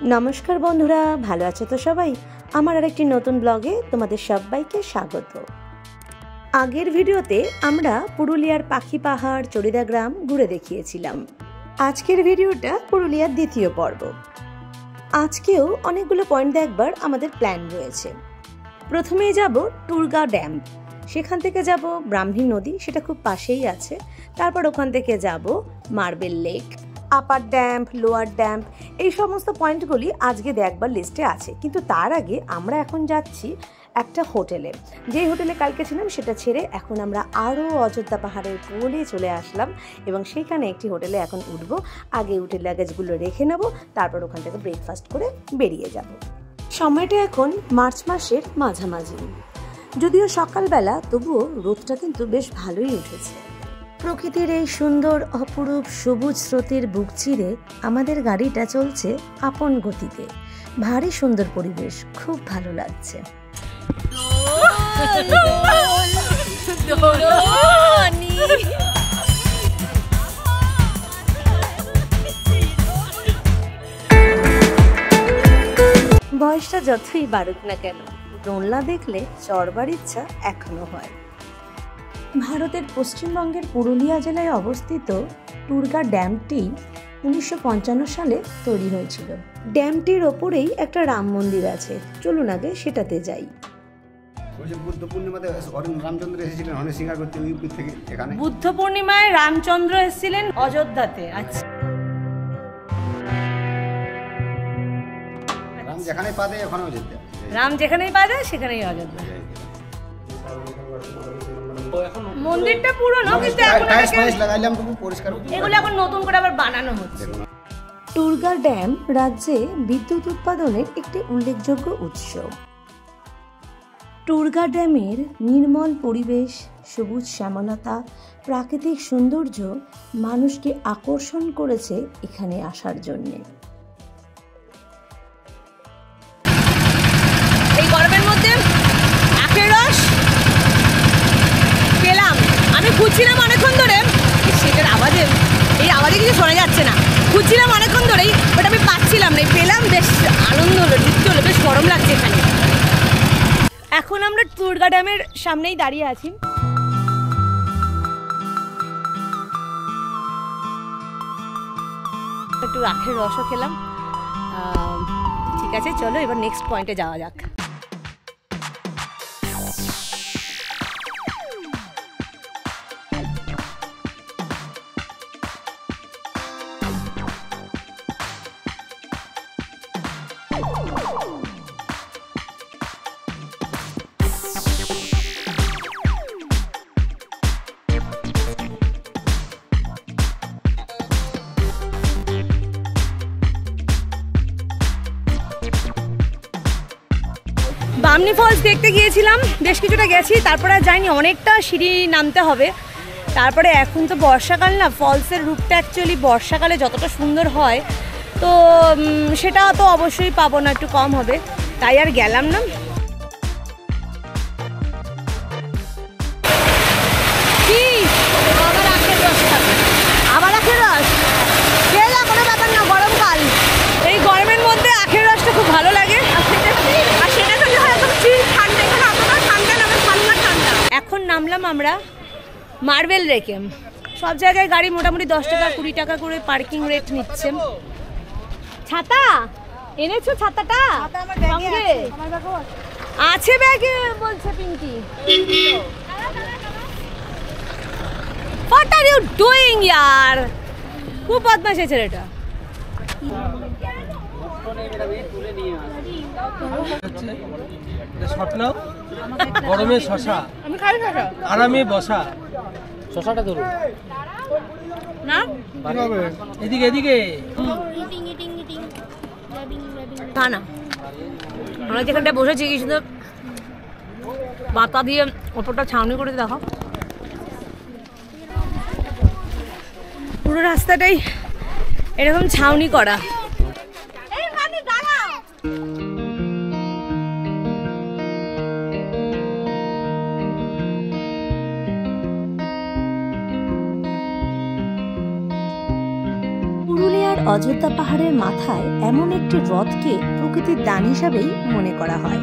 নমস্কার বন্ধুরা, ভালো আছো তো সবাই? আমার আরেকটি নতুন ব্লগে তোমাদের সবাইকে স্বাগত। আগের ভিডিওতে আমরা পুরুলিয়ার পাখি পাহাড়, চড়িদা গ্রাম ঘুরে দেখিয়েছিলাম। আজকের ভিডিওটা পুরুলিয়ার দ্বিতীয় পর্ব। আজকেও অনেকগুলো পয়েন্ট দেখবার আমাদের প্ল্যান রয়েছে। প্রথমেই যাব টুরগা ড্যাম, সেখান থেকে যাব ব্রাহ্মী নদী, সেটা খুব পাশেই আছে। তারপর ওখান থেকে যাব মার্বেল লেক, আপার ড্যাম্প, লোয়ার ড্যাম্প, এই সমস্ত পয়েন্টগুলি আজকে দেখবার লিস্টে আছে। কিন্তু তার আগে আমরা এখন যাচ্ছি একটা হোটেলে। যেই হোটেলে কালকে ছিলাম সেটা ছেড়ে এখন আমরা আরও অযোধ্যা পাহাড়ের কোলে চলে আসলাম এবং সেইখানে একটি হোটেলে এখন উঠব। আগে উঠে লাগেজগুলো রেখে নেব, তারপর ওখান থেকে ব্রেকফাস্ট করে বেরিয়ে যাব। সময়টা এখন মার্চ মাসের মাঝামাঝি, যদিও সকালবেলা, তবুও রোদটা কিন্তু বেশ ভালোই উঠেছে। প্রকৃতির এই সুন্দর অপরূপ সবুজ স্রোতের বুক চিরে আমাদের গাড়িটা চলছে আপন গতিতে। ভারী সুন্দর পরিবেশ, খুব ভালো লাগছে। বয়সটা যতই বাড়ুক না কেন, দোলনা দেখলে চড়বার ইচ্ছা এখনো হয়। ভারতের পশ্চিমবঙ্গের পুরুলিয়া জেলায় অবস্থিত টুরগা ড্যামটি 1955 সালে তৈরি হয়েছিল। ড্যামটির ওপরেই একটা রাম মন্দির আছে, চলুন আগে সেটাতে যাই। বুদ্ধ পূর্ণিমাতে রামচন্দ্র এসেছিলেন হরিসিংহার করতে ইউপি থেকে এখানে। বুদ্ধ পূর্ণিমায় রামচন্দ্র এসেছিলেন অযোধ্যাতে। আচ্ছা, রাম যেখানেই পা দেয় ওখানে অযোধ্যা, রাম যেখানেই পা দেয় সেখানেই অযোধ্যা। মন্দিরটা পুরনো, কিন্তু এগুলো এখন নতুন করে আবার বানানো হচ্ছে। টুরগা ড্যাম রাজ্যে বিদ্যুৎ উৎপাদনের একটি উল্লেখযোগ্য উৎস। টুরগা ড্যামের নির্মল পরিবেশ, সবুজ শ্যামলতা, প্রাকৃতিক সৌন্দর্য মানুষকে আকর্ষণ করেছে এখানে আসার জন্য। এই গরমের মধ্যে আখের রস পেলাম। আমি খুঁজছিলাম অনেকক্ষণ ধরে, সেটার আওয়াজে, এই আওয়াজে কিছু শোনা যাচ্ছে না। খুঁজছিলাম অনেকক্ষণ ধরেই, বাট আমি পাচ্ছিলাম না। পেলাম, বেশ আনন্দ হলো, ঢুকতে হলো, বেশ গরম লাগছে এখানে। এখন আমরা টুরগা ড্যামের সামনেই দাঁড়িয়ে আছি। একটু আখের রসও খেলাম। ঠিক আছে, চলো এবার নেক্সট পয়েন্টে যাওয়া যাক। বামনি ফলস দেখতে গিয়েছিলাম, বেশ কিছুটা গেছি, তারপরে আর যাইনি। অনেকটা সিঁড়ি নামতে হবে। তারপরে এখন তো বর্ষাকাল না, ফলসের রূপটা অ্যাকচুয়ালি বর্ষাকালে যতটা সুন্দর হয়, তো সেটা তো অবশ্যই পাবো না, একটু কম হবে, তাই আর গেলাম না। কি আবার আখের রস খাবে? আবার আখের রস খেয়ে যা, কোনো ব্যাপার না, গরমকাল। এই গরমের মধ্যে আখের রসটা খুব ভালো লাগে। এখন নামলাম আমরা মার্বেল লেকে। সব জায়গায় গাড়ি মোটামুটি 10 টাকা 20 টাকা করে পার্কিং রেট নিচ্ছে। ছাতা এনেছো? ছাতাটা সঙ্গে আছে ব্যাগে বলছে Pinky. What are you doing ইয়ার? খুব বদমাশ এই ছেলেটা। গরমে শশা, আমি খাই শশা, আরামে বসা। শশাটা ধরুন না, এদিকে এদিকে না। আমরা যেখানটা বসেছি কি সুন্দর পাতা দিয়ে ওপরটা ছাউনি করে দেখো। পুরো রাস্তাটাই এরকম ছাউনি করা। অযোধ্যা পাহাড়ের মাথায় এমন একটি হ্রদকে প্রকৃতির দান হিসাবেই মনে করা হয়।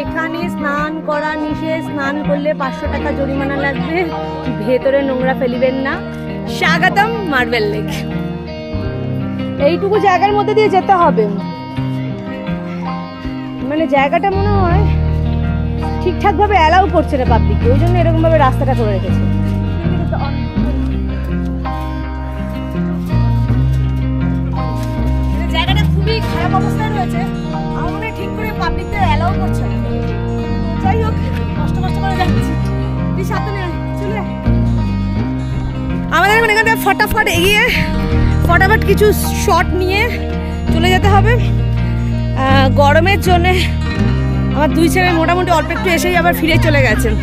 এখানে স্নান করা নিষেধ, স্নান করলে 500 টাকা জরিমানা লাগবে, ভেতরে নোংরা ফেলিবেন না। স্বাগতম মার্বেল লেক। এইটুকু জায়গার মধ্যে দিয়ে যেতে হবে, মানে জায়গাটা মনে হয় ঠিকঠাক ভাবে অ্যালাউ করছে না পাবলিককে, ওই জন্য এরকম ভাবে রাস্তাটা করে রেখেছে। জায়গাটা খুবই খারাপ অবস্থায় রয়েছে, আমার মনে হয় ঠিক করে পাবলিকদের অ্যালাউ করছে না। যাই হোক, কষ্ট করে যাচ্ছি। তুই সাথে চলে আমাদের মানে এখানে ফটাফট এগিয়ে ফটাফট কিছু শট নিয়ে চলে যেতে হবে। গরমের জন্যে আমার 2 ছেলে মোটামুটি অল্প একটু এসেই আবার ফিরে চলে গেছেন।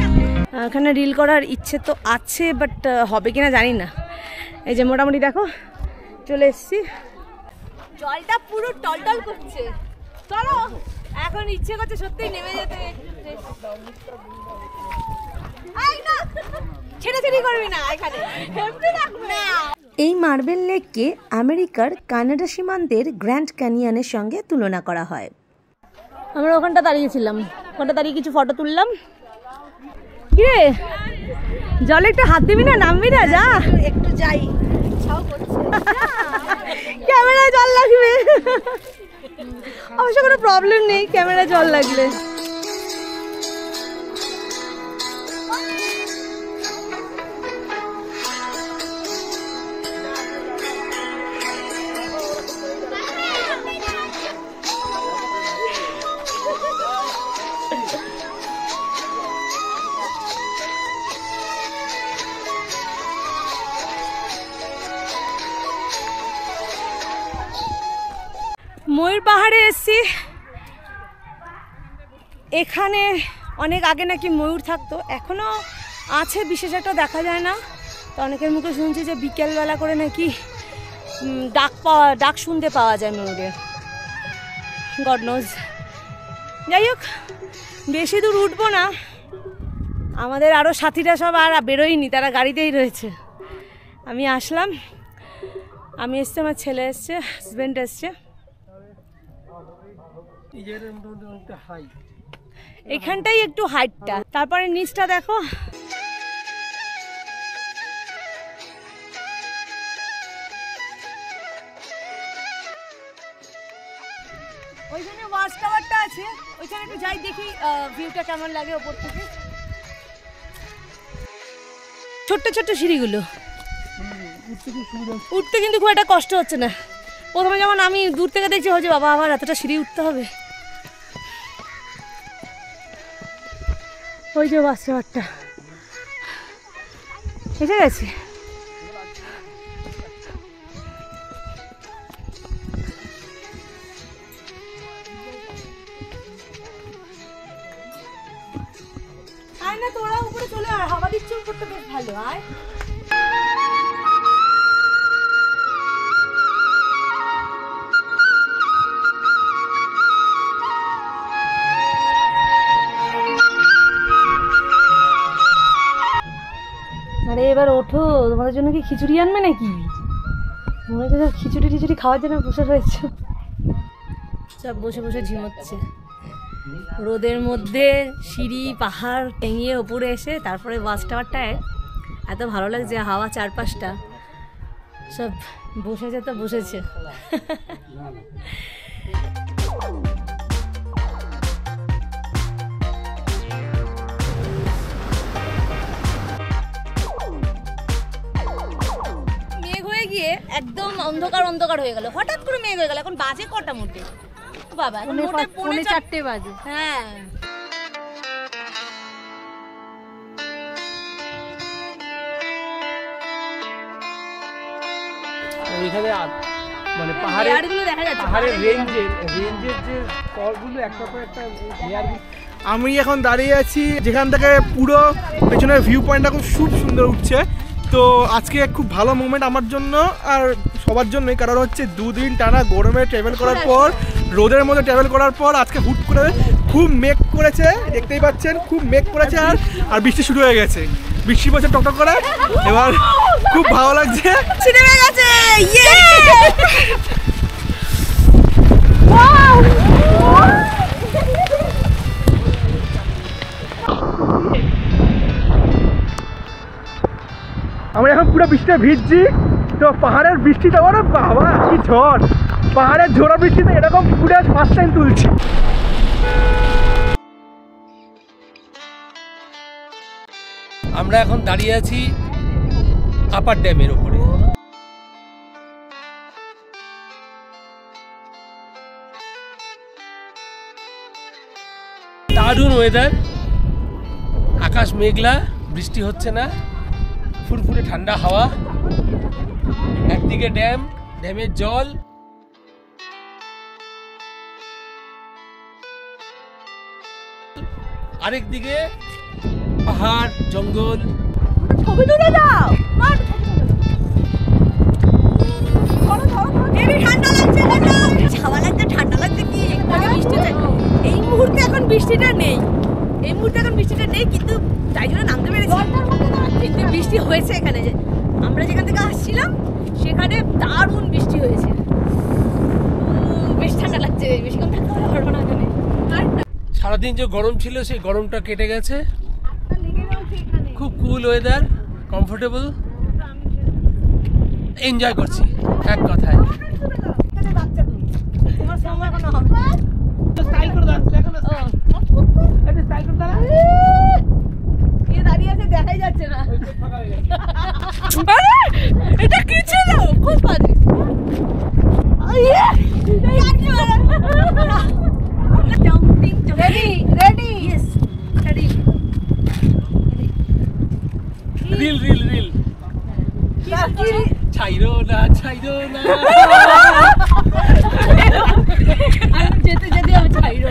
এখানে রিল করার ইচ্ছে তো আছে, বাট হবে কিনা জানি না। এই যে মোটামুটি দেখো চলে এসছি, জলটা পুরো টলটল করছে। চলো, এখন ইচ্ছে করছে সত্যিই নেমে যেতে। ছেড়ে করবি না, এখানে এই মার্বেল লেককে আমেরিকার কানাডা সীমান্তের গ্র্যান্ড ক্যানিয়নের সঙ্গে তুলনা করা হয়। আমরা ওখানটা দাঁড়িয়েছিলাম, ওখানটা দাঁড়িয়ে কিছু ফটো তুললাম। কিরে জলে একটু হাত দিবি না, নামবি না? যা একটু যাই, ক্যামেরায় জল লাগবে। অবশ্য কোনো প্রবলেম নেই ক্যামেরায় জল লাগলে। ময়ূর পাহাড়ে এসছি, এখানে অনেক আগে নাকি ময়ূর থাকতো, এখনো আছে, বিশেষ একটা দেখা যায় না। তো অনেকের মুখে শুনছি যে বিকেলবেলা করে নাকি ডাক শুনতে পাওয়া যায় ময়ূরের, গড নোজ। যাই হোক, বেশি দূর উঠবো না, আমাদের আরও সাথীরা সব আর বেরোয়নি, তারা গাড়িতেই রয়েছে। আমি আসলাম, আমি এসছি, আমার ছেলে এসছে, হাজব্যান্ড এসছে। এখানটাই একটু হাইটটা, তারপরে নিচটা দেখো। ওইখানে ওয়াচ টাওয়ারটা আছে, ওইখানে একটু যাই, দেখি ভিউটা কেমন লাগে ওপর থেকে। ছোট্ট ছোট্ট সিঁড়িগুলো, উঠতে কিন্তু খুব একটা কষ্ট হচ্ছে না। প্রথমে যেমন আমি দূর থেকে দেখছি, হচ্ছে বাবা আবার এতটা সিঁড়ি উঠতে হবে। ওই যে বাস টাওয়ারটা এসে গেছে। আয় না, তোরা উপরে চলে আয়, হাওয়া দিচ্ছে উপরটা বেশ ভালো। আয় এবার ওঠো, তোমাদের জন্য কি খিচুড়ি আনবে নাকি? মনে হচ্ছে সব খিচুড়ি খাওয়ার জন্য বসে রয়েছে, সব বসে বসে ঝিমোচ্ছে রোদের মধ্যে। সিঁড়ি পাহাড় টেঙিয়ে ওপরে এসে তারপরে ওয়াচ টাওয়ারটায় এত ভালো লাগছে, হাওয়া চারপাশটা, সব বসেছে তো বসেছে। গিয়ে একদম অন্ধকার হয়ে গেল, হঠাৎ করে মেঘ হয়ে গেল। এখন বাজে কটা মোটে বাবা? পৌনে 4টে বাজে। হ্যাঁ, এখানে মানে পাহাড়ের দেখা যাচ্ছে, পাহাড়ের রেঞ্জের যে স্তরগুলো একটা পর একটা লেয়ার। আমি এখন দাঁড়িয়ে আছি যেখান থেকে পুরো পেছনের ভিউ পয়েন্টটা খুব সুন্দর উঠছে। তো আজকে খুব ভালো মোমেন্ট আমার জন্য আর সবার জন্যই, কারণ হচ্ছে 2 দিন টানা গরমে ট্রাভেল করার পর রোদের মধ্যে ট্রাভেল করার পর আজকে হুট করে খুব মেঘ করেছে, দেখতেই পাচ্ছেন খুব মেঘ করেছে, আর বৃষ্টি শুরু হয়ে গেছে, বৃষ্টি পড়ছে টকটক করে। এবার খুব ভালো লাগছে। আমরা এখন পুরো বৃষ্টিতে ভিজছি। তো পাহাড়ের বৃষ্টিতে ওরে বাবা কি ঝড়, পাহাড়ের ঝোড়ো বৃষ্টিতে এরকম ফুটেজ ফার্স্ট টাইম তুলছি। আমরা এখন দাঁড়িয়ে আছি আপার ড্যামের ওপরে। দারুণ ওয়েদার, আকাশ মেঘলা, বৃষ্টি হচ্ছে না, ফুরফুরে ঠান্ডা হাওয়া, একদিকে ড্যাম, ড্যামের জল, আরেকদিকে পাহাড় জঙ্গল। ছবি তুলে দাও, ঠান্ডা লাগছে, ছাওয়া লাগছে, ঠান্ডা লাগছে কি বৃষ্টি। এই মুহূর্তে এখন বৃষ্টিটা নেই, এই মুহূর্তে এখন বৃষ্টিটা নেই, কিন্তু তাই জন্য নামতে পেরেছি। কিন্তু বৃষ্টি হয়েছে এখানে, যে আমরা যেখান থেকে আসছিলাম সেখানে দারুণ বৃষ্টি হয়েছে, বেশ ঠান্ডা লাগছে, বেশিক্ষণ থাকতে পারবো না এখানে। সারাদিন যে গরম ছিল সেই গরমটা কেটে গেছে, খুব কুল ওয়েদার, কমফোর্টেবল, এনজয় করছি এক কথায়। দাঁড়িয়ে আছে, দেখাই যাচ্ছে না। এটা কি ছিল? খুব বাজে। Ready ready yes ready. Reel reel reel ছাইরো না ছাইরো না, যেতে যেতে আমি ছাইরো।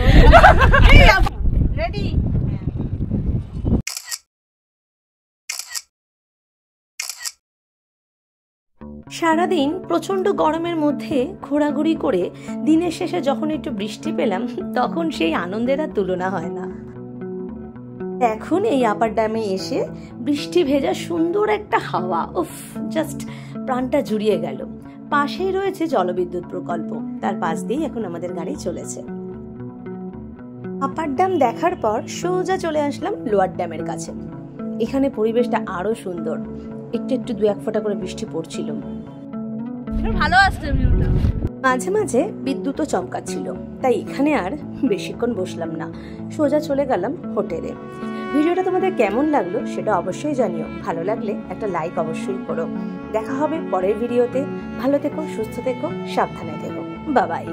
রেডি। সারাদিন প্রচণ্ড গরমের মধ্যে ঘোরাঘুরি করে দিনের শেষে যখন একটু বৃষ্টি পেলাম, তখন সেই আনন্দের আর তুলনা হয় না। এখন এই আপার ড্যামে এসে বৃষ্টি ভেজা সুন্দর একটা হাওয়া, উফ, জাস্ট প্রাণটা জুড়িয়ে গেল। পাশেই রয়েছে জলবিদ্যুৎ প্রকল্প, তার পাশ দিয়েই এখন আমাদের গাড়ি চলেছে। আপার ড্যাম দেখার পর সোজা চলে আসলাম লোয়ার ড্যামের কাছে। এখানে পরিবেশটা আরো সুন্দর, একটু একটু দু এক ফোঁটা করে বৃষ্টি পড়ছিল, ভালো আসছে ভিউটা। মাঝে মাঝে বিদ্যুৎও চমকাচ্ছিল, তাই এখানে আর বেশিক্ষণ বসলাম না, সোজা চলে গেলাম হোটেলে। ভিডিওটা তোমাদের কেমন লাগলো সেটা অবশ্যই জানিও, ভালো লাগলে একটা লাইক অবশ্যই করো। দেখা হবে পরের ভিডিওতে, ভালো থেকো, সুস্থ থেকো, সাবধানে থেকো, বাই বাই।